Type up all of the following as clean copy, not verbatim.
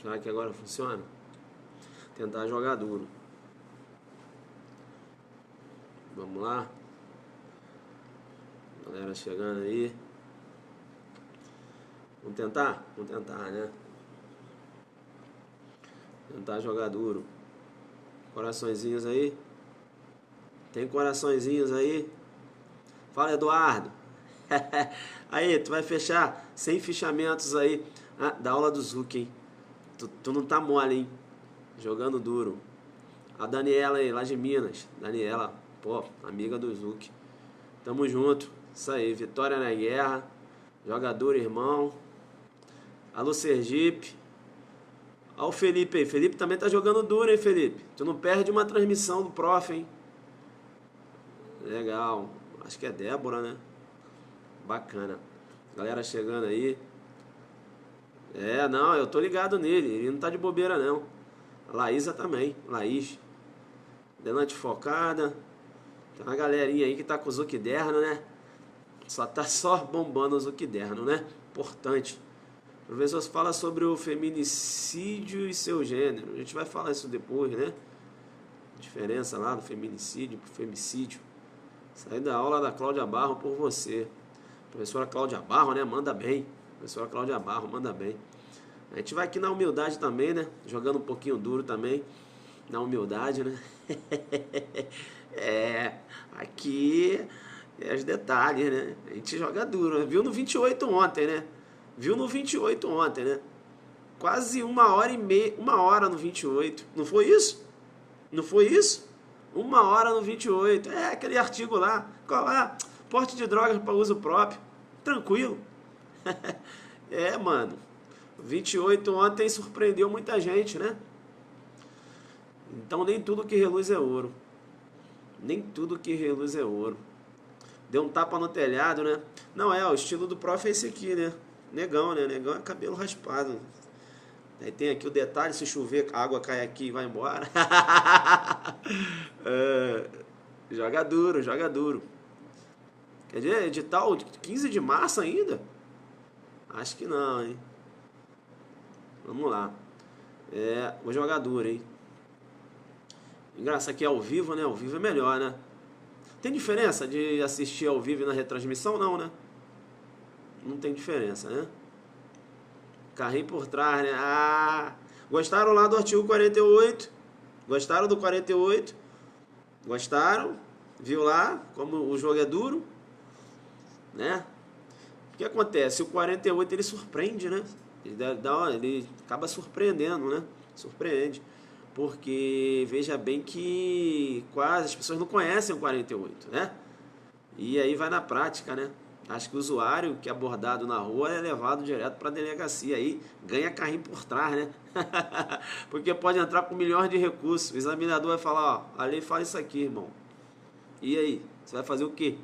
Será que agora funciona? Tentar jogar duro. Vamos lá. Galera chegando aí. Vamos tentar? Vamos tentar, né? Tentar jogar duro. Coraçõezinhos aí. Tem coraçõezinhos aí? Fala, Eduardo. Aí, tu vai fechar 100 fichamentos aí da aula do Zuc, hein? Tu não tá mole, hein? Jogando duro. A Daniela aí, lá de Minas. Daniela, pô, amiga do Zuc. Tamo junto. Isso aí, vitória na guerra. Joga duro, irmão. Alô, Sergipe. Ó o Felipe aí. Felipe também tá jogando duro, hein, Felipe? Tu não perde uma transmissão do prof, hein? Legal. Acho que é Débora, né? Bacana. Galera chegando aí. Não, eu tô ligado nele. Ele não tá de bobeira, não. A Laísa também. Laís. Delante focada. Tem uma galerinha aí que tá com o Zuquiderno, né? Só bombando o Zuquiderno, né? Importante. O professor fala sobre o feminicídio e seu gênero. A gente vai falar isso depois, né? Diferença lá do feminicídio pro femicídio. Saí da aula da Cláudia Barro por você. Professora Cláudia Barro, né? Manda bem. Professora Cláudia Barro, manda bem. A gente vai aqui na humildade também, né? Jogando um pouquinho duro também. Na humildade, né? Aqui é os detalhes, né? A gente joga duro, né? Viu no 28 ontem, né? Viu no 28 ontem, né? Quase 1h30, 1h no 28. Não foi isso? Não foi isso? 1h no 28. Aquele artigo lá. Qual é? Porte de drogas para uso próprio. Tranquilo. Mano. 28 ontem surpreendeu muita gente, né? Então nem tudo que reluz é ouro. Nem tudo que reluz é ouro. Deu um tapa no telhado, né? Não, o estilo do prof é esse aqui, né? Negão, né? Negão é cabelo raspado. Aí tem aqui o detalhe, se chover, a água cai aqui e vai embora. Joga duro, joga duro. Quer dizer, edital de 15 de março ainda? Acho que não, hein? Vamos lá. Vou jogar duro, hein? Engraçado que é ao vivo, né? Ao vivo é melhor, né? Tem diferença de assistir ao vivo e na retransmissão? Não, né? Não tem diferença, né? Carrinho por trás, né? Gostaram lá do artigo 48? Gostaram do 48? Gostaram? Viu lá como o jogo é duro? Né? O que acontece? O 48 ele surpreende, né? Ele acaba surpreendendo, né? Surpreende. Porque veja bem que quase as pessoas não conhecem o 48, né? E aí vai na prática, né? Acho que o usuário que é abordado na rua é levado direto para a delegacia. Aí ganha carrinho por trás, né? Porque pode entrar com milhões de recursos. O examinador vai falar, ó, a lei fala isso aqui, irmão. E aí? Você vai fazer o quê?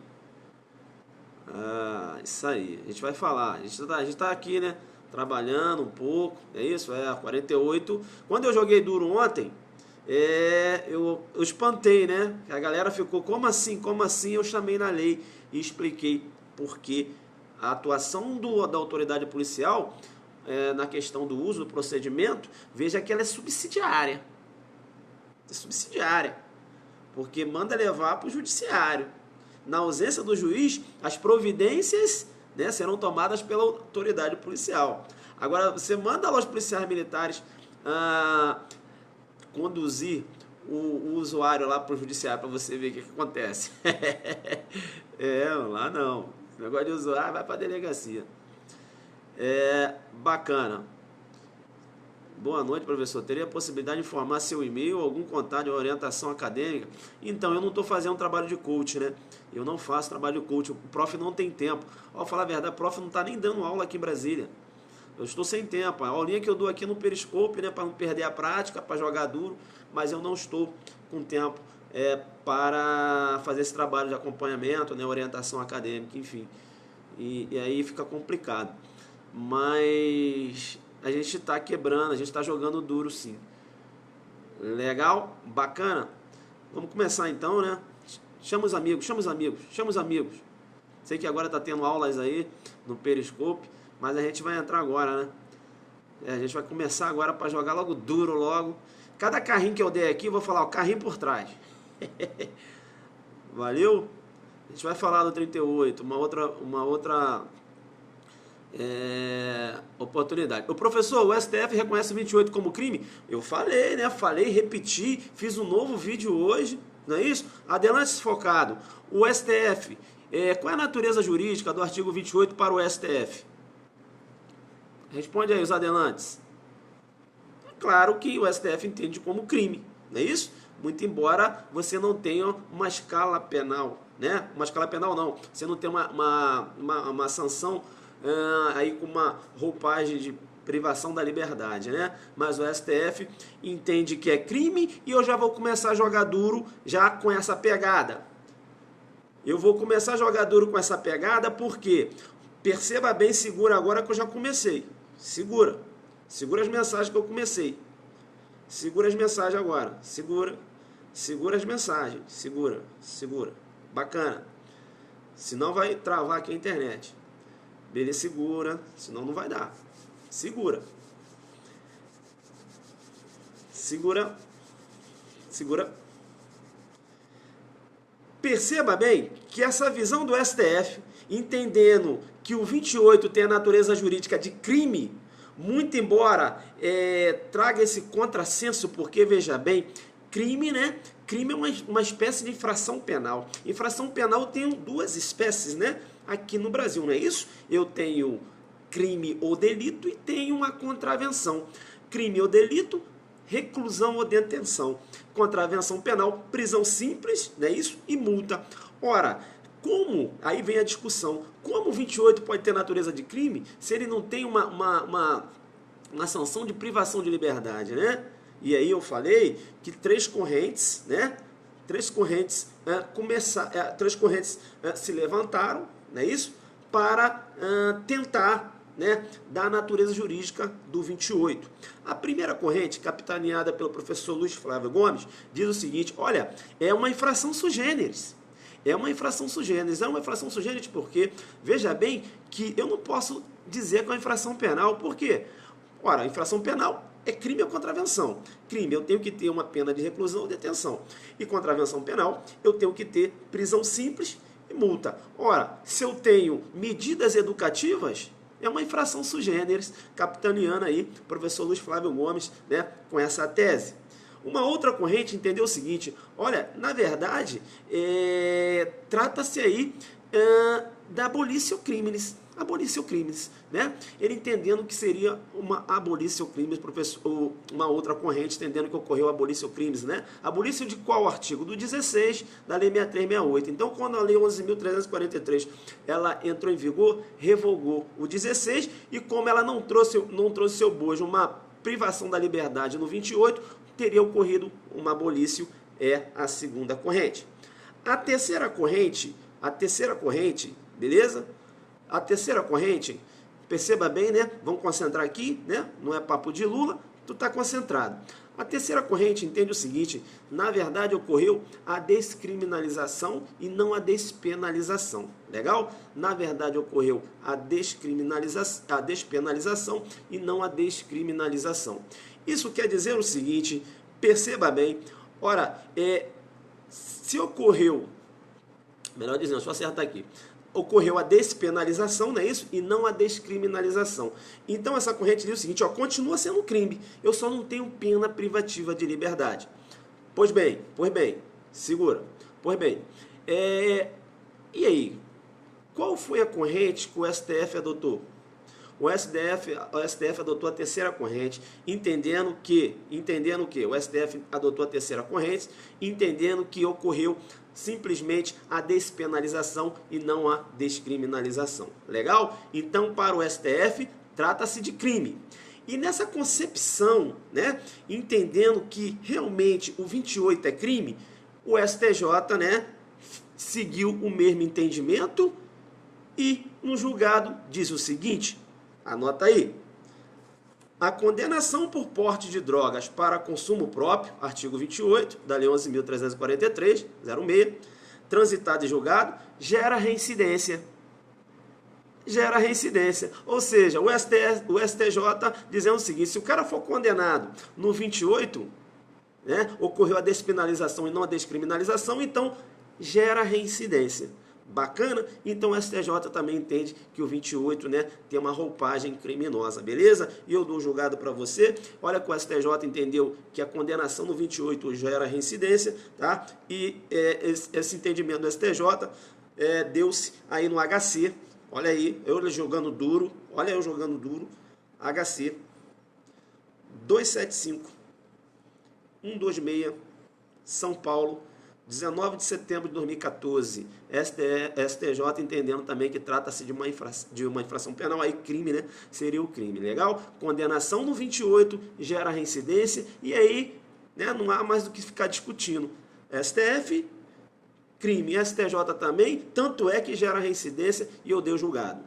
Isso aí. A gente vai falar. A gente tá aqui, né? Trabalhando um pouco. É isso? 48. Quando eu joguei duro ontem, eu espantei, né? A galera ficou, como assim? Como assim? Eu chamei na lei e expliquei porque a atuação da autoridade policial na questão do uso do procedimento, veja que ela é subsidiária. É subsidiária. Porque manda levar para o judiciário. Na ausência do juiz, as providências, né, serão tomadas pela autoridade policial. Agora, você manda lá os policiais militares conduzir o usuário lá para o judiciário para você ver o que acontece. Lá não. O negócio de usuário vai para a delegacia. Bacana. Boa noite, professor. Teria a possibilidade de informar seu e-mail ou algum contato de orientação acadêmica? Então, eu não estou fazendo um trabalho de coach, né? Eu não faço trabalho de coach. O prof não tem tempo. Ó, falar a verdade, o prof não está nem dando aula aqui em Brasília. Eu estou sem tempo. A aulinha que eu dou aqui no Periscope, né? Para não perder a prática, para jogar duro. Mas eu não estou com tempo para fazer esse trabalho de acompanhamento, né? Orientação acadêmica, enfim. E aí fica complicado. Mas a gente está quebrando, a gente está jogando duro, sim. Legal? Bacana? Vamos começar então, né? Chama os amigos, chama os amigos, chama os amigos. Sei que agora está tendo aulas aí no Periscope, mas a gente vai entrar agora, né? A gente vai começar agora para jogar logo duro, logo. Cada carrinho que eu der aqui, eu vou falar o carrinho por trás. Valeu? A gente vai falar do 38, uma outra oportunidade. O professor, o STF reconhece o 28 como crime? Eu falei, né? Falei, repeti, fiz um novo vídeo hoje, não é isso? Adelante, focado. O STF, qual é a natureza jurídica do artigo 28 para o STF? Responde aí os adelantes. É claro que o STF entende como crime, não é isso? Muito embora você não tenha uma escala penal, né? Uma escala penal não, você não tem uma sanção aí com uma roupagem de privação da liberdade, né? Mas o STF entende que é crime e eu já vou começar a jogar duro já com essa pegada. Eu vou começar a jogar duro com essa pegada porque, perceba bem, segura agora que eu já comecei. Segura. Segura as mensagens que eu comecei. Segura as mensagens agora. Segura. Segura as mensagens. Segura. Segura. Bacana. Senão vai travar aqui a internet. Beleza, segura. Senão não vai dar. Segura. Segura. Segura. Perceba bem que essa visão do STF, entendendo que o 28 tem a natureza jurídica de crime, muito embora traga esse contrassenso, porque, veja bem, crime, né? Crime é uma espécie de infração penal. Infração penal tem duas espécies, né? Aqui no Brasil, não é isso? Eu tenho crime ou delito e tenho uma contravenção. Crime ou delito, reclusão ou detenção. Contravenção penal, prisão simples, não é isso? E multa. Ora, como, aí vem a discussão, como o 28 pode ter natureza de crime se ele não tem uma sanção de privação de liberdade, né? E aí eu falei que três correntes se levantaram, não é isso? Para tentar, né, da natureza jurídica do 28. A primeira corrente, capitaneada pelo professor Luiz Flávio Gomes, diz o seguinte: olha, é uma infração sui generis. É uma infração sui generis. É uma infração sui generis porque, veja bem, que eu não posso dizer que é uma infração penal. Por quê? Ora, a infração penal é crime ou contravenção. Crime, eu tenho que ter uma pena de reclusão ou detenção. E contravenção penal, eu tenho que ter prisão simples e multa. Ora, se eu tenho medidas educativas, é uma infração sui generis, capitaneando aí o professor Luiz Flávio Gomes, né, com essa tese. Uma outra corrente entendeu o seguinte: olha, na verdade, trata-se aí da abolitio criminis. Abolitio criminis, né? Ele entendendo que seria uma abolitio criminis, professor, uma outra corrente entendendo que ocorreu abolitio criminis, né? Abolitio de qual artigo? Do 16 da Lei 6368. Então, quando a Lei 11.343 ela entrou em vigor, revogou o 16 e como ela não trouxe seu bojo uma privação da liberdade no 28, teria ocorrido uma abolitio, a segunda corrente. A terceira corrente, beleza? A terceira corrente, perceba bem, né? Vamos concentrar aqui, né? Não é papo de Lula, tu tá concentrado. A terceira corrente entende o seguinte: na verdade ocorreu a descriminalização e não a despenalização. Legal? Na verdade ocorreu a despenalização e não a descriminalização. Isso quer dizer o seguinte, perceba bem, ora, se ocorreu, melhor dizendo, deixa eu acertar aqui, ocorreu a despenalização, não é isso? E não a descriminalização. Então essa corrente diz o seguinte, ó, continua sendo crime, eu só não tenho pena privativa de liberdade. Pois bem, segura. Pois bem, e aí? Qual foi a corrente que o STF adotou? O STF adotou a terceira corrente, entendendo que o STF adotou a terceira corrente, entendendo que ocorreu simplesmente a despenalização e não a descriminalização. Legal? Então, para o STF, trata-se de crime. E nessa concepção, né, entendendo que realmente o 28 é crime, o STJ, né, seguiu o mesmo entendimento e no julgado diz o seguinte, anota aí: a condenação por porte de drogas para consumo próprio, artigo 28 da Lei 11.343, 06, transitado e julgado, gera reincidência. gera reincidência. Ou seja, o STJ dizendo o seguinte, se o cara for condenado no 28, né, ocorreu a despenalização e não a descriminalização, então gera reincidência. Bacana? Então o STJ também entende que o 28, né, tem uma roupagem criminosa, beleza? E eu dou o julgado para você. Olha que o STJ entendeu que a condenação no 28 gera reincidência, tá? E esse entendimento do STJ deu-se aí no HC. Olha aí, eu jogando duro, olha eu jogando duro, HC 275 126, São Paulo, 19 de setembro de 2014, STJ entendendo também que trata-se de uma infração penal, aí crime, né? Seria o crime, legal? Condenação no 28 gera reincidência e aí, né, não há mais do que ficar discutindo. STF, crime, STJ também, tanto é que gera reincidência e eu dei o julgado.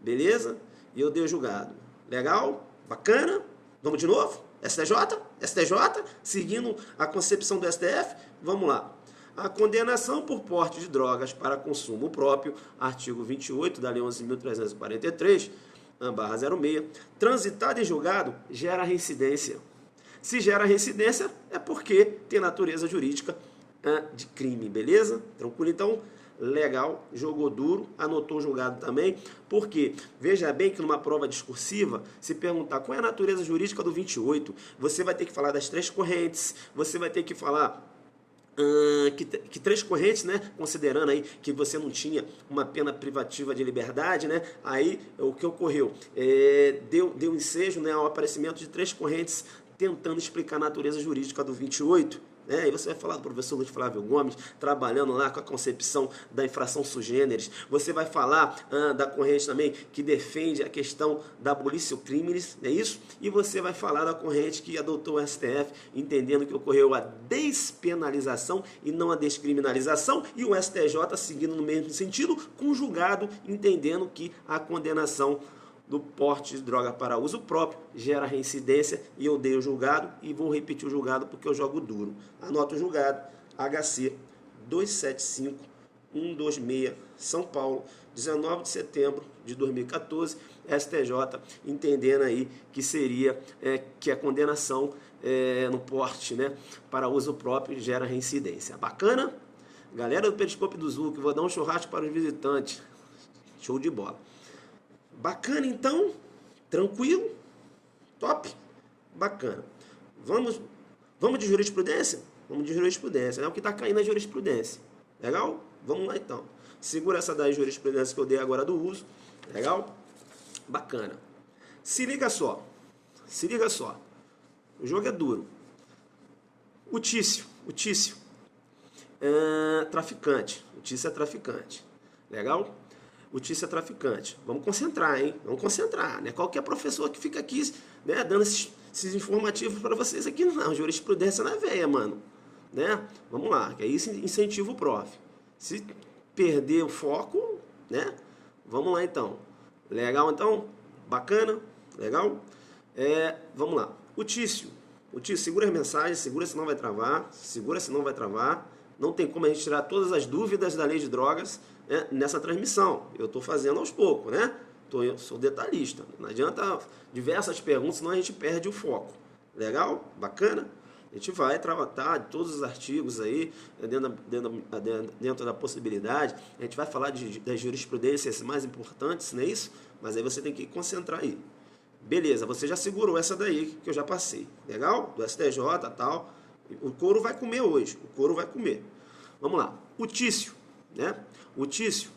Beleza? E eu dei o julgado. Legal? Bacana? Vamos de novo? STJ, seguindo a concepção do STF, vamos lá. A condenação por porte de drogas para consumo próprio, artigo 28 da Lei 11.343/06, transitado em julgado, gera reincidência. Se gera reincidência, é porque tem natureza jurídica de crime, beleza? Tranquilo? Então, legal, jogou duro, anotou o julgado também, porque veja bem que numa prova discursiva, se perguntar qual é a natureza jurídica do 28, você vai ter que falar das três correntes, você vai ter que falar que três correntes, né, considerando aí que você não tinha uma pena privativa de liberdade, né, aí o que ocorreu? Deu ensejo, né, ao aparecimento de três correntes tentando explicar a natureza jurídica do 28, e você vai falar do professor Luiz Flávio Gomes, trabalhando lá com a concepção da infração sui generis. Você vai falar da corrente também que defende a questão da abolição crimes, não é isso? E você vai falar da corrente que adotou o STF, entendendo que ocorreu a despenalização e não a descriminalização, e o STJ seguindo no mesmo sentido, com o julgado, entendendo que a condenação do porte de droga para uso próprio gera reincidência e eu dei o julgado e vou repetir o julgado porque eu jogo duro. Anota o julgado, HC 275 126, São Paulo, 19 de setembro de 2014, STJ entendendo aí que seria que a condenação no porte, né, para uso próprio gera reincidência. Bacana? Galera do Periscope do Zuc, vou dar um churrasco para os visitantes. Show de bola. Bacana, então? Tranquilo? Top? Bacana. Vamos de jurisprudência? Vamos de jurisprudência. É o que está caindo na jurisprudência. Legal? Vamos lá, então. Segura essa da jurisprudência que eu dei agora do uso. Legal? Bacana. Se liga só. Se liga só. O jogo é duro. O Tício é traficante. O Tício é traficante. Legal? O Tício é traficante. Vamos concentrar, hein? Vamos concentrar, né? Qualquer professor que fica aqui, né, dando esses informativos para vocês aqui, não. Jurisprudência na veia, mano. Né? Vamos lá, que aí incentiva o prof. Se perder o foco, né? Vamos lá, então. Legal, então? Bacana? Legal? Vamos lá. O Tício, segura as mensagens, segura senão vai travar. Segura senão vai travar. Não tem como a gente tirar todas as dúvidas da lei de drogas, né, nessa transmissão. Eu estou fazendo aos poucos, né? Eu sou detalhista. Não adianta diversas perguntas, senão a gente perde o foco. Legal? Bacana? A gente vai tratar de todos os artigos aí, dentro da possibilidade. A gente vai falar das jurisprudências mais importantes, não é isso? Mas aí você tem que concentrar aí. Beleza, você já segurou essa daí que eu já passei. Legal? Do STJ e tal. O couro vai comer hoje. O couro vai comer. Vamos lá. O Tício, né? O Tício,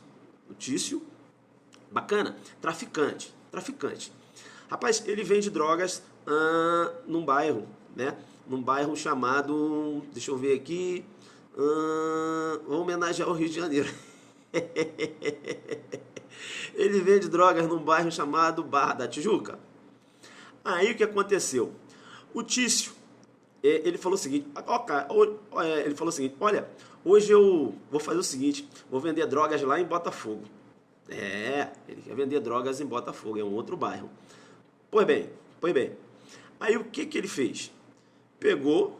bacana, traficante. Rapaz, ele vende drogas num bairro, né? Num bairro chamado, deixa eu ver aqui, vou homenagear o Rio de Janeiro. Ele vende drogas num bairro chamado Barra da Tijuca. Aí o que aconteceu? O Tício, ele falou o seguinte, olha, hoje eu vou fazer o seguinte, vou vender drogas lá em Botafogo. Ele quer vender drogas em Botafogo, é um outro bairro. Pois bem. Aí o que ele fez? Pegou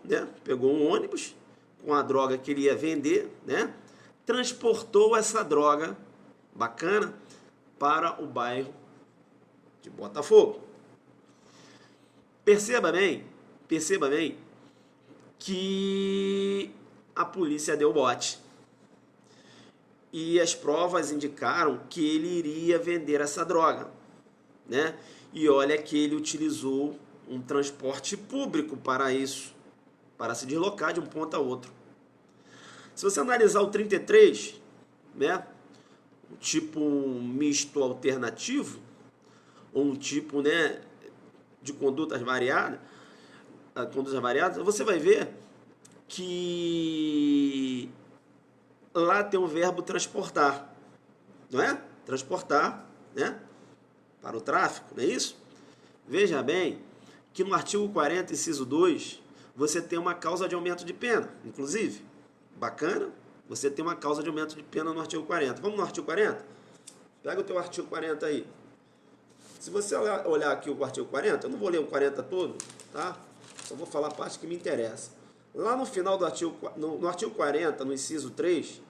um ônibus com a droga que ele ia vender, né? Transportou essa droga, bacana, para o bairro de Botafogo. Perceba bem que a polícia deu bote. E as provas indicaram que ele iria vender essa droga, né? E olha que ele utilizou um transporte público para isso, para se deslocar de um ponto a outro. Se você analisar o 33, né, um tipo misto alternativo, ou um tipo, né, de condutas variadas, você vai ver que lá tem o verbo transportar, não é? Transportar, né, para o tráfico, não é isso? Veja bem que no artigo 40, inciso 2, você tem uma causa de aumento de pena, inclusive. Bacana? Você tem uma causa de aumento de pena no artigo 40. Vamos no artigo 40? Pega o teu artigo 40 aí. Se você olhar aqui o artigo 40, eu não vou ler o 40 todo, tá? Só vou falar a parte que me interessa. Lá no final do artigo, no artigo 40, no inciso 3,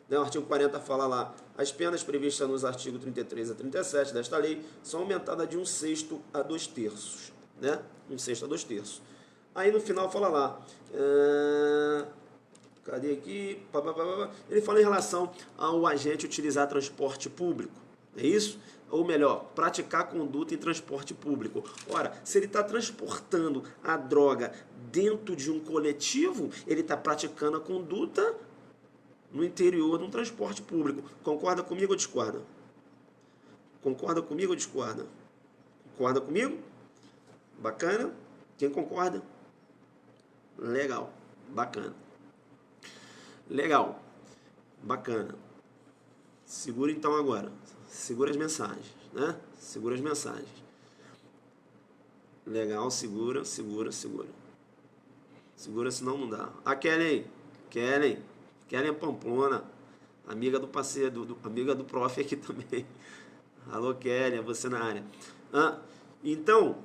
né, o artigo 40 fala lá, as penas previstas nos artigos 33 a 37 desta lei são aumentadas de 1/6 a 2/3, né? 1/6 a 2/3. Aí no final fala lá, cadê aqui? Ele fala em relação ao agente utilizar transporte público, é isso? Ou melhor, praticar conduta em transporte público. Ora, se ele está transportando a droga dentro de um coletivo, ele está praticando a conduta no interior de um transporte público. Concorda comigo ou discorda? Concorda comigo ou discorda? Concorda comigo? Bacana? Quem concorda? Legal. Bacana. Legal. Bacana. Segura então agora. Segura as mensagens, né? Segura as mensagens. Legal, segura. Segura, senão não dá. A Kellen é Pamplona, amiga do parceiro, amiga do prof aqui também. Alô, Kellen, você na área. Então,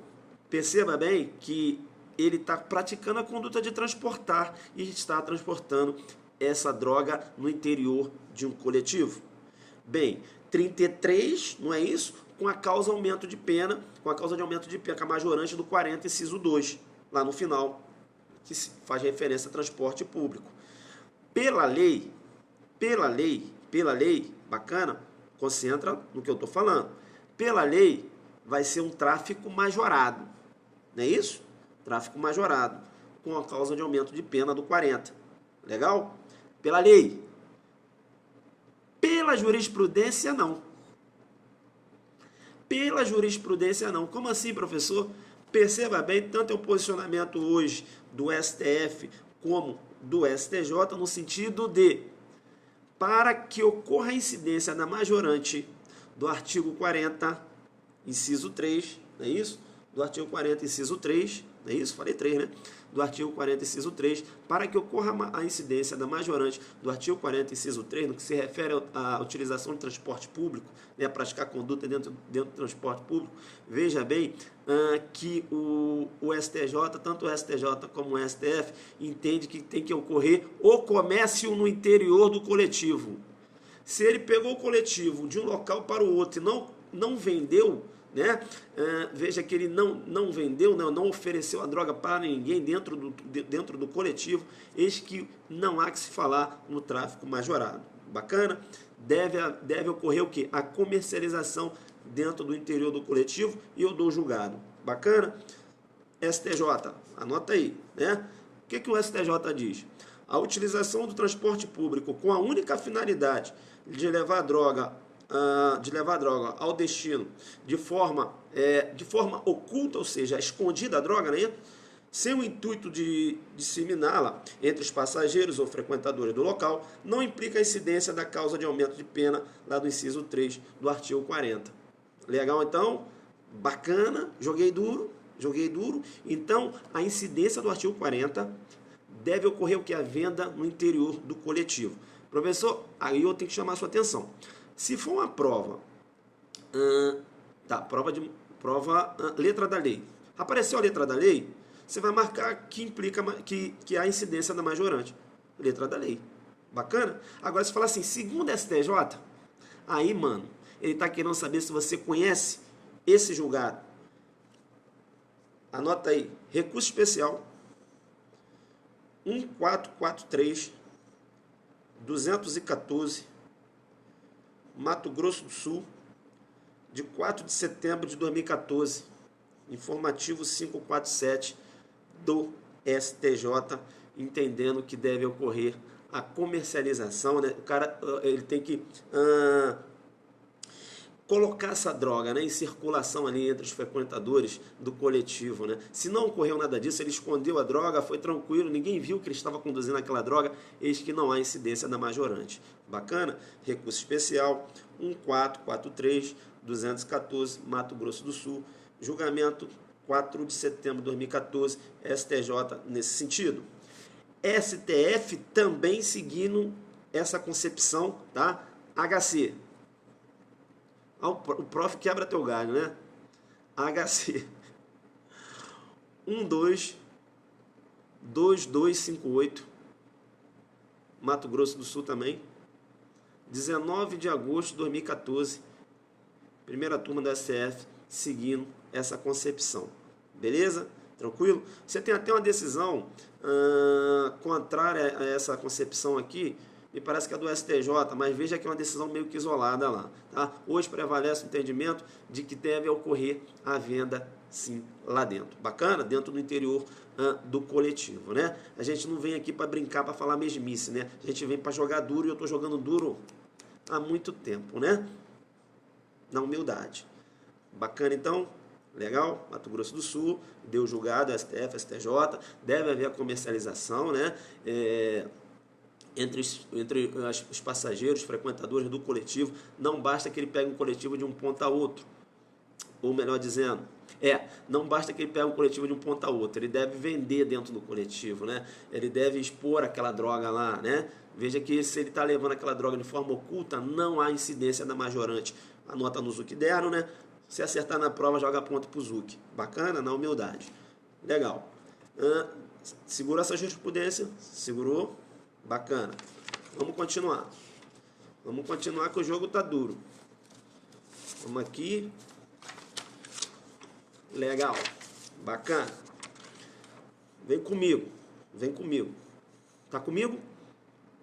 perceba bem que ele está praticando a conduta de transportar e está transportando essa droga no interior de um coletivo. Bem, 33, não é isso? Com a causa de aumento de pena, com a majorante do 40, inciso 2, lá no final, que faz referência a transporte público. Pela lei, bacana, concentra no que eu estou falando. Pela lei, vai ser um tráfico majorado, não é isso? Tráfico majorado, com a causa de aumento de pena do 40. Legal? Pela lei. Pela jurisprudência, não. Pela jurisprudência, não. Como assim, professor? Perceba bem, tanto é o posicionamento hoje do STF como do STJ, no sentido de, para que ocorra a incidência da majorante do artigo 40, inciso 3, não é isso? Do artigo 40, inciso 3, não é isso? Falei 3, né? Do artigo 40, inciso 3, para que ocorra a incidência da majorante do artigo 40, inciso 3, no que se refere à utilização de transporte público, né, praticar conduta dentro do transporte público, veja bem que o STJ, tanto o STJ como o STF, entende que tem que ocorrer o comércio no interior do coletivo. Se ele pegou o coletivo de um local para o outro e não vendeu, né? Veja que ele não vendeu, não ofereceu a droga para ninguém dentro do coletivo, eis que não há que se falar no tráfico majorado. Bacana? Deve ocorrer o quê? A comercialização dentro do interior do coletivo e eu dou julgado. Bacana? STJ, anota aí, né? O que o STJ diz? A utilização do transporte público com a única finalidade de levar droga ao destino de forma oculta, ou seja, escondida a droga, né? Sem o intuito de disseminá-la entre os passageiros ou frequentadores do local, não implica a incidência da causa de aumento de pena lá do inciso 3 do artigo 40. Legal, então? Bacana, joguei duro. Então, a incidência do artigo 40 deve ocorrer o que? A venda no interior do coletivo. Professor, aí eu tenho que chamar a sua atenção. Se for uma prova, letra da lei, apareceu a letra da lei, você vai marcar que implica que há incidência da majorante. Letra da lei. Bacana? Agora, se falar assim, segundo STJ, aí, mano, Ele está querendo saber se você conhece esse julgado. Anota aí, recurso especial 1443-214, Mato Grosso do Sul, de 4 de setembro de 2014, informativo 547 do STJ, entendendo que deve ocorrer a comercialização, né? O cara ele tem que colocar essa droga, né, em circulação ali entre os frequentadores do coletivo, né? Se não ocorreu nada disso, ele escondeu a droga, foi tranquilo, ninguém viu que ele estava conduzindo aquela droga, eis que não há incidência da majorante. Bacana? Recurso especial 1443-214, Mato Grosso do Sul, julgamento 4 de setembro de 2014, STJ nesse sentido. STF também seguindo essa concepção, tá? HC. O prof quebra teu galho, né? HC 122258, Mato Grosso do Sul também, 19 de agosto de 2014, primeira turma da STF seguindo essa concepção. Beleza? Tranquilo? Você tem até uma decisão contrária a essa concepção aqui, me parece que é do STJ, mas veja que é uma decisão meio que isolada lá. Tá? Hoje prevalece o entendimento de que deve ocorrer a venda, sim, lá dentro. Bacana? Dentro do interior do coletivo, né? A gente não vem aqui para brincar, para falar mesmice, né? A gente vem para jogar duro, e eu estou jogando duro há muito tempo, né? Na humildade. Bacana, então? Legal? Mato Grosso do Sul, deu julgado, STF, STJ, deve haver a comercialização, né? Entre os passageiros, frequentadores do coletivo, não basta que ele pegue um coletivo de um ponto a outro, ou melhor dizendo, não basta que ele pegue um coletivo de um ponto a outro, ele deve vender dentro do coletivo, né? Ele deve expor aquela droga lá, né? Veja que se ele está levando aquela droga de forma oculta, não há incidência da majorante. Anota no Zuc deram, né? Se acertar na prova, joga ponto pro Zuc. Bacana? Na humildade. Legal. Segurou essa jurisprudência? Segurou? Bacana. Vamos continuar. Vamos continuar que o jogo tá duro. Vamos aqui. Legal. Bacana. Vem comigo. Vem comigo. Tá comigo?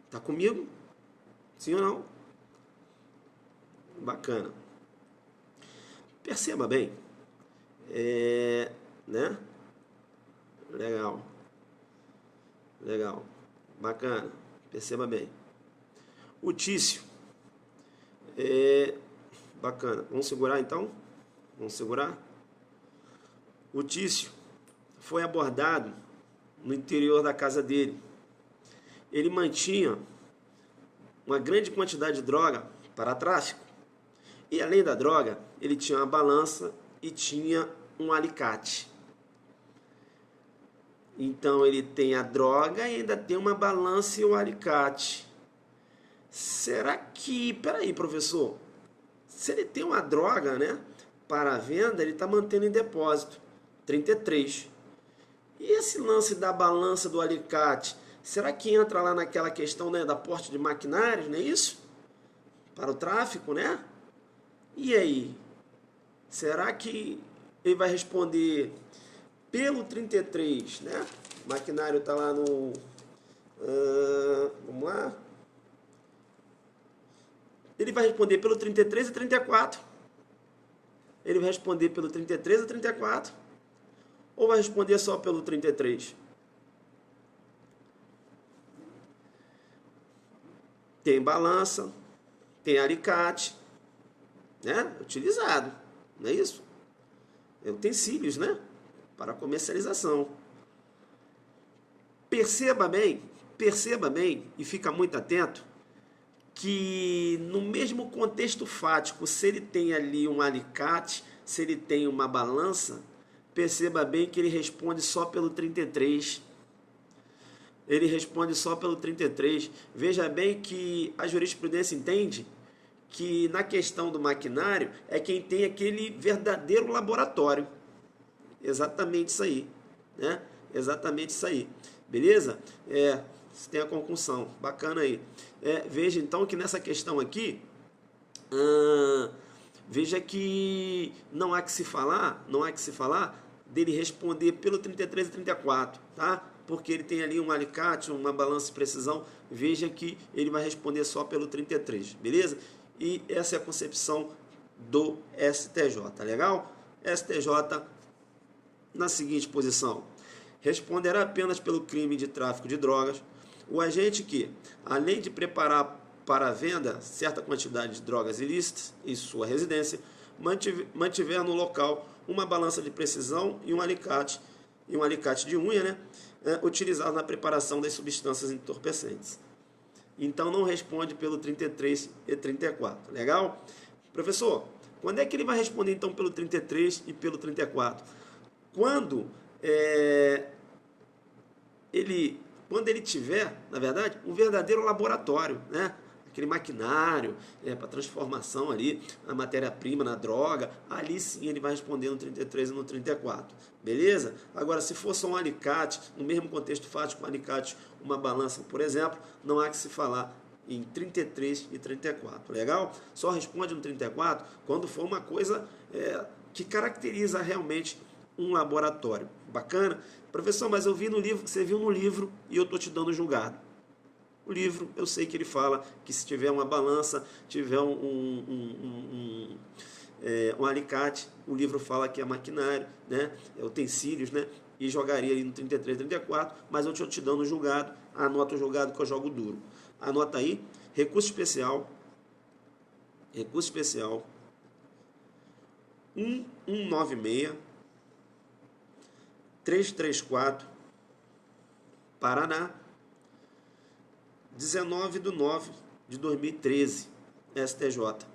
Tá comigo? Sim ou não? Bacana. Perceba bem. Né? Legal. Legal. Bacana. Perceba bem. O Tício. Bacana. Vamos segurar então? Vamos segurar? O Tício foi abordado no interior da casa dele. Ele mantinha uma grande quantidade de droga para tráfico. E além da droga, ele tinha uma balança e tinha um alicate. Então ele tem a droga e ainda tem uma balança e o alicate. Será que... Peraí, professor. Se ele tem uma droga, né, para venda, ele está mantendo em depósito. 33. E esse lance da balança do alicate, será que entra lá naquela questão, né, da porte de maquinários, não é isso? Para o tráfico, né? E aí? Será que ele vai responder pelo 33, né? O maquinário está lá no... vamos lá. Ele vai responder pelo 33 e 34. Ele vai responder pelo 33 e 34. Ou vai responder só pelo 33? Tem balança, tem alicate, né? Utilizado, não é isso? Utensílios, né? Para comercialização. Perceba bem e fica muito atento que no mesmo contexto fático, se ele tem ali um alicate, se ele tem uma balança, perceba bem que ele responde só pelo 33. Ele responde só pelo 33. Veja bem que a jurisprudência entende que na questão do maquinário é quem tem aquele verdadeiro laboratório. Exatamente isso aí, né? Exatamente isso aí. Beleza? Você tem a concussão. Bacana aí. Veja então que nessa questão aqui, veja que não há que se falar dele responder pelo 33 e 34, tá? Porque ele tem ali um alicate, uma balança de precisão, veja que ele vai responder só pelo 33, beleza? E essa é a concepção do STJ, legal? STJ na seguinte posição: responderá apenas pelo crime de tráfico de drogas o agente que, além de preparar para a venda certa quantidade de drogas ilícitas em sua residência, mantiver no local uma balança de precisão e um alicate de unha, né, utilizado na preparação das substâncias entorpecentes. Então não responde pelo 33 e 34, legal? Professor, quando é que ele vai responder então pelo 33 e pelo 34? Quando ele tiver, na verdade, um verdadeiro laboratório, né? Aquele maquinário para transformação ali, a matéria-prima na droga, ali sim ele vai responder no 33 e no 34, beleza? Agora, se for só um alicate, no mesmo contexto fático, um alicate, uma balança, por exemplo, não há que se falar em 33 e 34, legal? Só responde no 34 quando for uma coisa que caracteriza realmente um laboratório. Bacana? Professor, mas eu vi no livro, você viu no livro e eu estou te dando julgado. O livro, eu sei que ele fala que se tiver uma balança, tiver um alicate, o livro fala que é maquinário, né? Utensílios, né? E jogaria ali no 33, 34, mas eu estou te dando julgado, anota o julgado que eu jogo duro. Anota aí, recurso especial 1196 334 Paraná, 19/9/2013, STJ,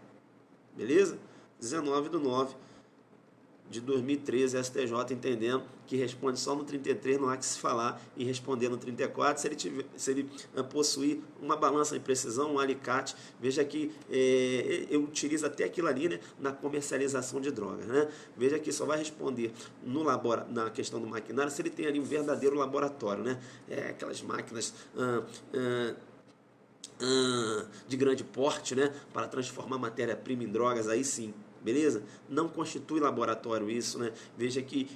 beleza? 19/9/2013, STJ, entendendo que responde só no 33, não há que se falar em responder no 34, se ele possuir uma balança de precisão, um alicate, veja que eu utilizo até aquilo ali, né, na comercialização de drogas, né? Veja que só vai responder na questão do maquinário se ele tem ali um verdadeiro laboratório, né? Aquelas máquinas de grande porte, né, para transformar matéria-prima em drogas, aí sim, beleza? Não constitui laboratório isso, né? Veja que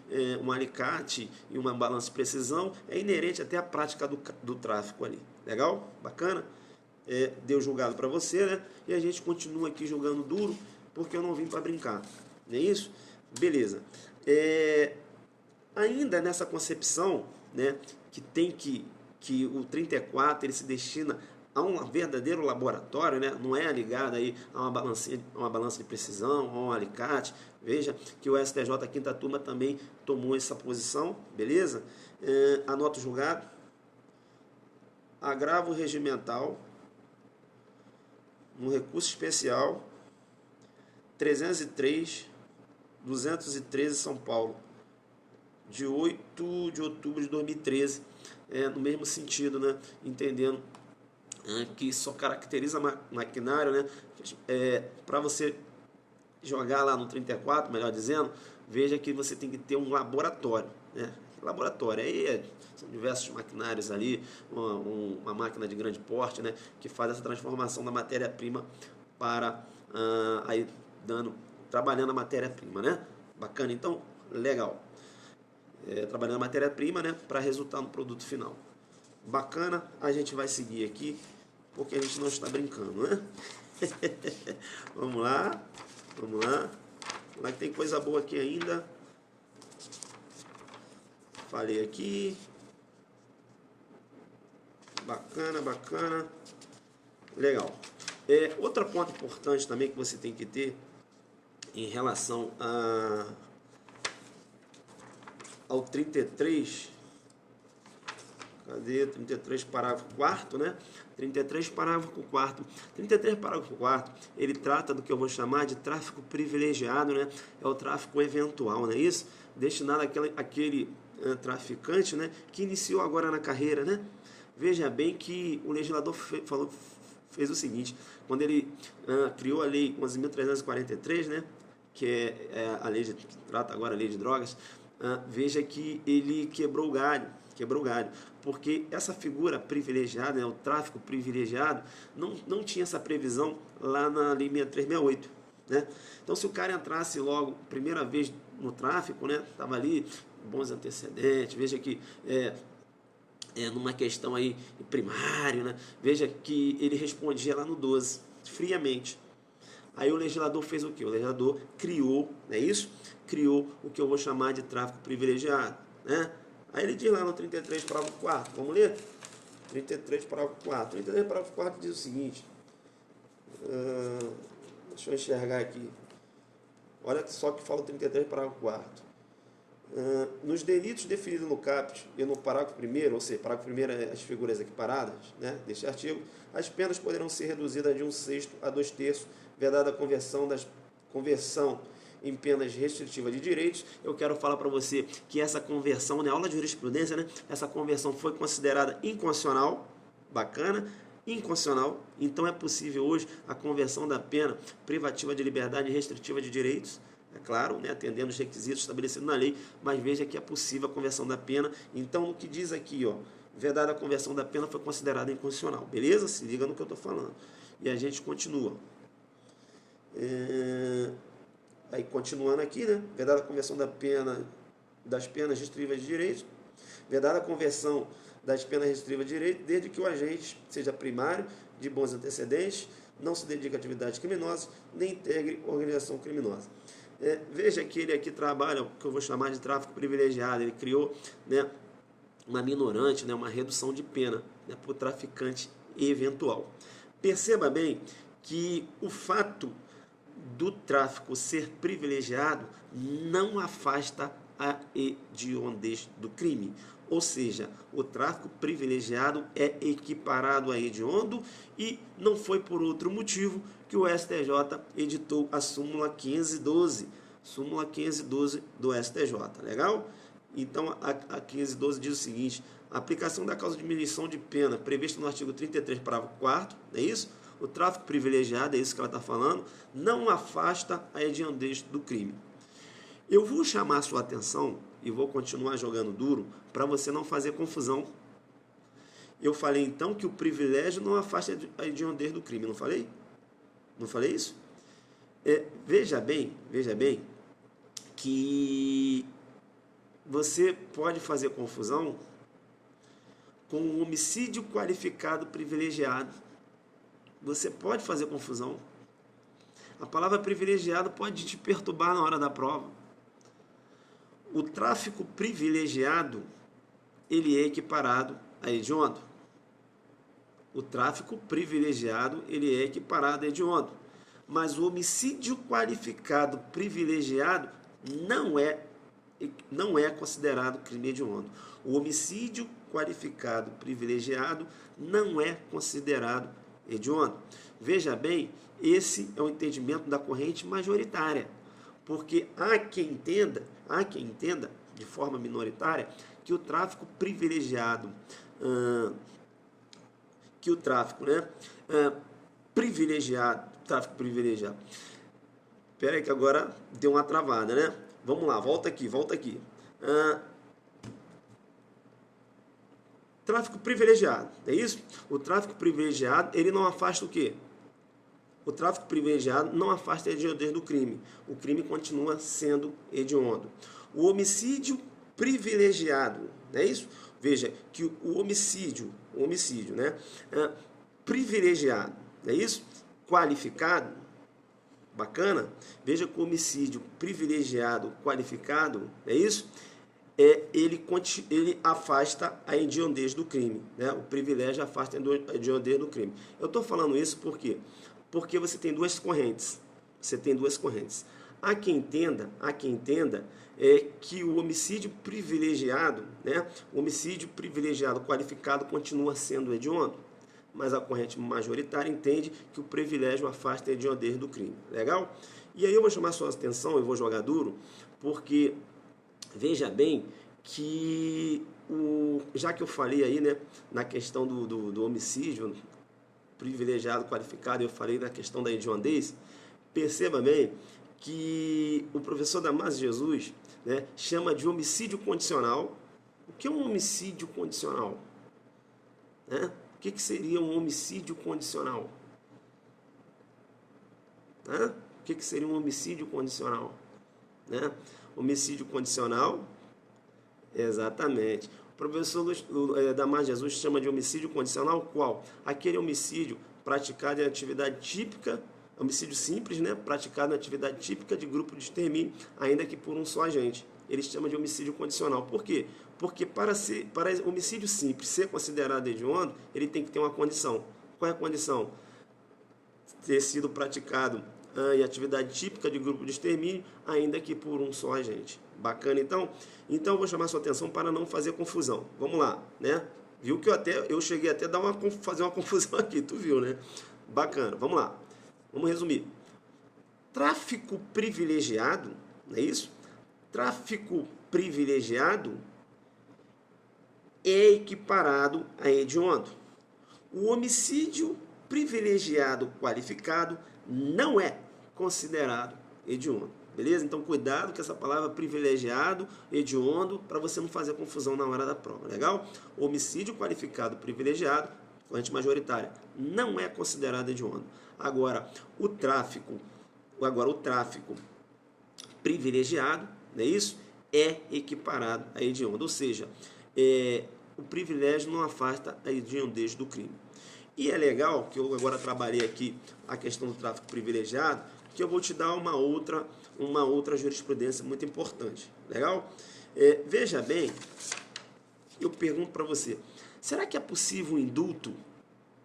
um alicate e uma balança de precisão é inerente até à prática do tráfico ali, legal? Bacana? Deu julgado para você, né? E a gente continua aqui jogando duro, porque eu não vim para brincar, não é isso? Beleza. Ainda nessa concepção, né, que tem que o 34 ele se destina a um verdadeiro laboratório, né? Não é ligado aí a uma balança de precisão, a um alicate. Veja que o STJ, a quinta turma, também tomou essa posição, beleza? Anota o julgado. Agravo regimental no recurso especial 303/213 São Paulo, de 8 de outubro de 2013, no mesmo sentido, né? Entendendo que só caracteriza maquinário, né? Para você jogar lá no 34, melhor dizendo, veja que você tem que ter um laboratório, né? Laboratório, aí são diversos maquinários ali, uma máquina de grande porte, né, que faz essa transformação da matéria-prima para aí trabalhando a matéria-prima, né? Bacana, então, legal. Trabalhando a matéria-prima, né, para resultar no produto final. Bacana, a gente vai seguir aqui, porque a gente não está brincando, né? Vamos lá, que tem coisa boa aqui ainda. Falei aqui. Bacana. Legal. Outro ponto importante também que você tem que ter em relação ao 33... Cadê? 33, parágrafo 4º, né? 33, parágrafo 4º. 33, parágrafo 4º, ele trata do que eu vou chamar de tráfico privilegiado, né? É o tráfico eventual, não é isso? Destinado àquele traficante, né, que iniciou agora na carreira, né? Veja bem que o legislador fez o seguinte, quando ele criou a Lei 11.343, né? Que é a lei que trata agora a lei de drogas, veja que ele quebrou o galho, porque essa figura privilegiada, né, o tráfico privilegiado, não tinha essa previsão lá na Lei 6368, né? Então, se o cara entrasse logo, primeira vez no tráfico, né? Estava ali, bons antecedentes, veja que numa questão aí primário, né? Veja que ele respondia lá no 12, friamente. Aí o legislador fez o quê? O legislador criou, não é isso? Criou o que eu vou chamar de tráfico privilegiado, né? Aí ele diz lá no 33, parágrafo 4º, vamos ler? 33, parágrafo 4º. 33, parágrafo 4º diz o seguinte, deixa eu enxergar aqui. Olha só que fala o 33, parágrafo 4º. Nos delitos definidos no caput e no parágrafo 1º, ou seja, parágrafo 1º é as figuras equiparadas, né, deste artigo, as penas poderão ser reduzidas de 1/6 a 2/3, vedada a conversão em penas restritivas de direitos. Eu quero falar para você que essa conversão, né, aula de jurisprudência, né, essa conversão foi considerada inconstitucional, bacana, inconstitucional, então é possível hoje a conversão da pena privativa de liberdade e restritiva de direitos, é claro, né, atendendo os requisitos estabelecidos na lei, mas veja que é possível a conversão da pena. Então, o que diz aqui, ó, vedada a conversão da pena foi considerada inconstitucional, beleza? Se liga no que eu estou falando. E a gente continua. Aí, continuando aqui, né, vedada a conversão da pena, das penas restritivas de direitos, vedada a conversão das penas restritivas de direito, desde que o agente seja primário, de bons antecedentes, não se dedique a atividades criminosas, nem integre organização criminosa. Veja que ele aqui trabalha o que eu vou chamar de tráfico privilegiado. Ele criou, né, uma minorante, né, uma redução de pena, né, para o traficante eventual. Perceba bem que o fato do tráfico ser privilegiado não afasta a hediondez do crime. Ou seja, o tráfico privilegiado é equiparado a hediondo e não foi por outro motivo que o STJ editou a súmula 512. Súmula 512 do STJ, legal? Então, a 512 diz o seguinte: a aplicação da causa de diminuição de pena prevista no artigo 33, parágrafo 4º, é isso? O tráfico privilegiado, é isso que ela está falando, não afasta a hediondez do crime. Eu vou chamar a sua atenção e vou continuar jogando duro para você não fazer confusão. Eu falei então que o privilégio não afasta a hediondez do crime, não falei? Não falei isso? Veja bem que você pode fazer confusão com o homicídio qualificado privilegiado. Você pode fazer confusão. A palavra privilegiado pode te perturbar na hora da prova. O tráfico privilegiado, ele é equiparado a hediondo. O tráfico privilegiado, ele é equiparado a hediondo. Mas o homicídio qualificado privilegiado não é considerado crime hediondo. O homicídio qualificado privilegiado não é considerado hediondo. Veja bem, esse é o entendimento da corrente majoritária. Porque há quem entenda de forma minoritária que o tráfico privilegiado, tráfico privilegiado. Espera aí que agora deu uma travada, né? Vamos lá, volta aqui. Tráfico privilegiado, é isso? O tráfico privilegiado, ele não afasta o quê? O tráfico privilegiado não afasta a hediondez do crime. O crime continua sendo hediondo. O homicídio privilegiado, não é isso? Veja que o homicídio, né, privilegiado, não é isso? Qualificado, bacana? Veja que o homicídio privilegiado, qualificado, é isso? Ele afasta a hediondez do crime, né? O privilégio afasta a hediondez do crime. Eu estou falando isso por quê? Porque você tem duas correntes. Há quem entenda que o homicídio privilegiado, né, o homicídio privilegiado qualificado continua sendo hediondo, mas a corrente majoritária entende que o privilégio afasta a hediondez do crime. Legal? E aí eu vou chamar a sua atenção, eu vou jogar duro, porque veja bem que, já que eu falei aí, né, na questão do homicídio privilegiado qualificado, eu falei na questão da hediondez, perceba bem que o professor Damásio de Jesus, né, chama de homicídio condicional. O que é um homicídio condicional? Né? O que seria um homicídio condicional? Né? O que seria um homicídio condicional? Né? Homicídio condicional, exatamente. O professor Damar Jesus chama de homicídio condicional qual? Aquele homicídio praticado em atividade típica, homicídio simples, né? Praticado em atividade típica de grupo de extermínio, ainda que por um só agente. Ele chama de homicídio condicional. Por quê? Porque para homicídio simples ser considerado hediondo, ele tem que ter uma condição. Qual é a condição? Ter sido praticado em atividade típica de grupo de extermínio, ainda que por um só agente. Bacana, então? Então, eu vou chamar sua atenção para não fazer confusão. Vamos lá, né? Viu que eu cheguei até a fazer uma confusão aqui, tu viu, né? Bacana, vamos lá. Vamos resumir. Tráfico privilegiado, não é isso? Tráfico privilegiado é equiparado a hediondo. O homicídio privilegiado qualificado não é considerado hediondo. Beleza? Então, cuidado com essa palavra privilegiado, hediondo, para você não fazer confusão na hora da prova. Legal? O homicídio qualificado privilegiado, corrente majoritária, não é considerado hediondo. Agora, o tráfico privilegiado, não é isso? É equiparado a hediondo. Ou seja, o privilégio não afasta a hediondez do crime. E é legal que eu agora trabalhei aqui a questão do tráfico privilegiado, que eu vou te dar uma outra jurisprudência muito importante. Legal? Veja bem, eu pergunto para você, será que é possível um indulto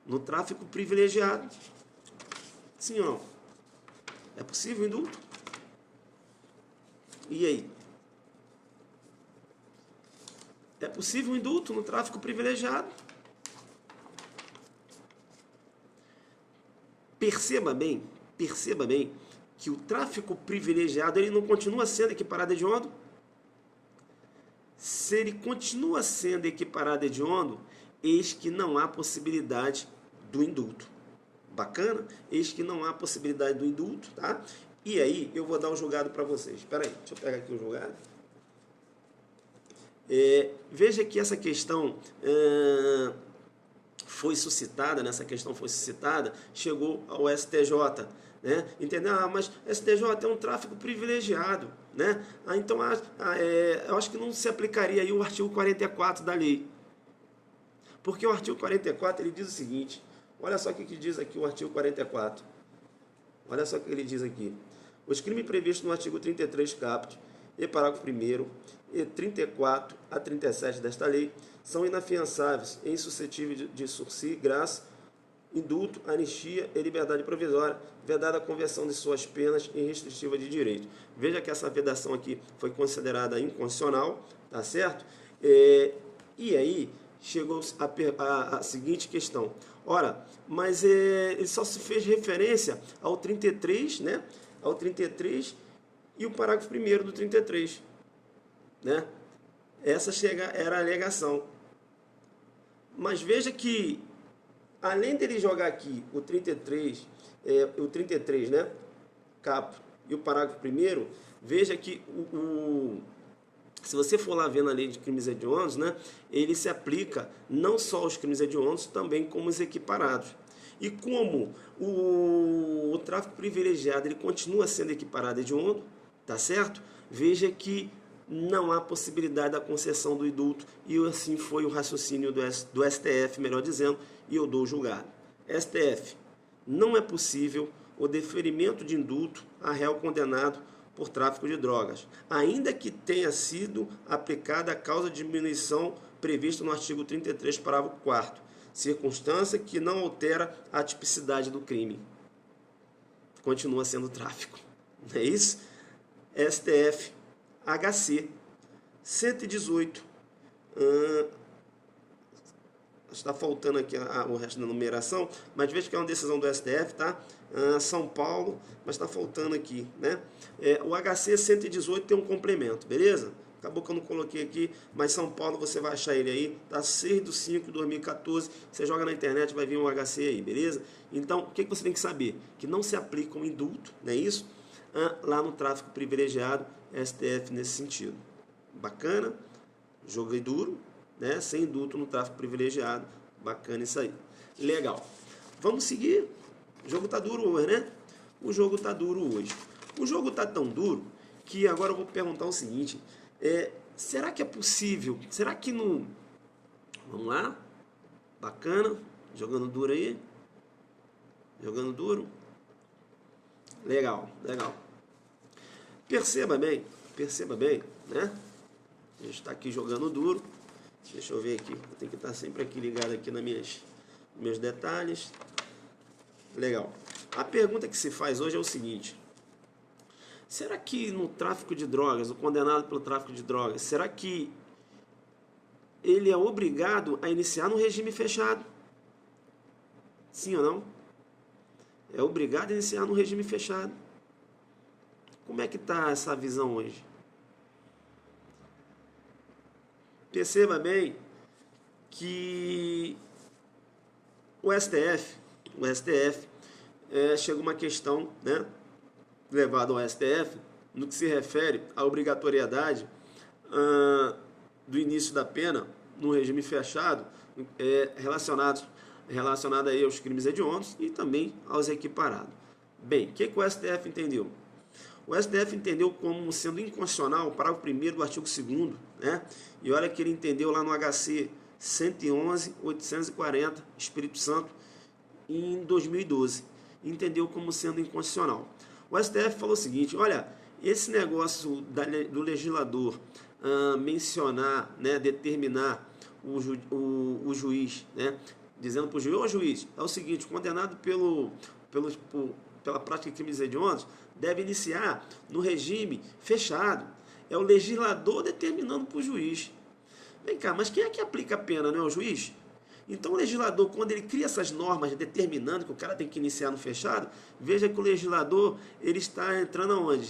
no tráfico privilegiado? Sim ou não? É possível um indulto? E aí? É possível um indulto no tráfico privilegiado? Perceba bem que o tráfico privilegiado ele não continua sendo equiparado a hediondo. Se ele continua sendo equiparado a hediondo, eis que não há possibilidade do indulto. Bacana? Eis que não há possibilidade do indulto, tá? E aí eu vou dar um julgado para vocês. Espera aí, deixa eu pegar aqui o julgado. Veja que essa questão foi suscitada, chegou ao STJ, né? Entendeu? Mas STJ é um tráfico privilegiado, né? Então, eu acho que não se aplicaria aí o artigo 44 da lei. Porque o artigo 44, ele diz o seguinte, olha só o que diz aqui o artigo 44. Olha só o que ele diz aqui. Os crimes previstos no artigo 33 caput e parágrafo 1º e 34 a 37 desta lei são inafiançáveis e insuscetíveis de sursi, graça, indulto, anistia e liberdade provisória, vedada a conversão de suas penas em restritiva de direito. Veja que essa vedação aqui foi considerada inconstitucional, tá certo? E aí chegou a seguinte questão. Ora, mas ele só se fez referência ao 33, né? Ao 33 e o parágrafo 1º do 33, né? Essa era a alegação. Mas veja que, além dele jogar aqui o 33, né, caput, e o parágrafo 1º, veja que se você for lá ver na lei de crimes hediondos, né, ele se aplica não só aos crimes hediondos, também como os equiparados. E como o tráfico privilegiado ele continua sendo equiparado a hediondo, tá certo? Veja que não há possibilidade da concessão do indulto, e assim foi o raciocínio do STF, melhor dizendo, e eu dou o julgado. STF, não é possível o deferimento de indulto a réu condenado por tráfico de drogas, ainda que tenha sido aplicada a causa de diminuição prevista no artigo 33, parágrafo 4º, circunstância que não altera a tipicidade do crime. Continua sendo tráfico. Não é isso? STF, HC 118, está faltando aqui o resto da numeração, mas veja que é uma decisão do STF, tá? São Paulo, mas está faltando aqui, né? O HC 118 tem um complemento, beleza? Acabou que eu não coloquei aqui, mas São Paulo você vai achar ele aí, tá? 6/5/2014, você joga na internet, vai vir um HC aí, beleza? Então, o que você tem que saber? Que não se aplica um indulto, não é isso? Lá no tráfico privilegiado, STF nesse sentido. Bacana? Joguei duro, né? Sem indulto no tráfico privilegiado. Bacana isso aí. Legal. Vamos seguir. O jogo tá duro hoje, né? o jogo está duro hoje. O jogo está tão duro que agora eu vou perguntar o seguinte, será que é possível, será que no... Vamos lá, bacana, jogando duro aí, jogando duro, legal, legal. Perceba bem, né? A gente está aqui jogando duro. Deixa eu ver aqui. Eu tenho que estar sempre aqui ligado aqui nos meus detalhes. Legal. A pergunta que se faz hoje é o seguinte. Será que no tráfico de drogas, o condenado pelo tráfico de drogas, será que ele é obrigado a iniciar no regime fechado? Sim ou não? É obrigado a iniciar no regime fechado. Como é que está essa visão hoje? Perceba bem que o STF chega uma questão, né, levada ao STF, no que se refere à obrigatoriedade do início da pena no regime fechado, relacionado aí aos crimes hediondos e também aos equiparados. Bem, o que o STF entendeu? O STF entendeu como sendo inconstitucional o parágrafo 1º do artigo 2º, né? E olha que ele entendeu lá no HC 111.840, Espírito Santo, em 2012. Entendeu como sendo inconstitucional. O STF falou o seguinte, olha, esse negócio do legislador mencionar, né, determinar o juiz, né, dizendo para o juiz, ô juiz, é o seguinte, condenado pela prática de crimes hediondos, deve iniciar no regime fechado. É o legislador determinando para o juiz. Vem cá, mas quem é que aplica a pena, não é o juiz? Então o legislador, quando ele cria essas normas determinando que o cara tem que iniciar no fechado, veja que o legislador ele está entrando aonde?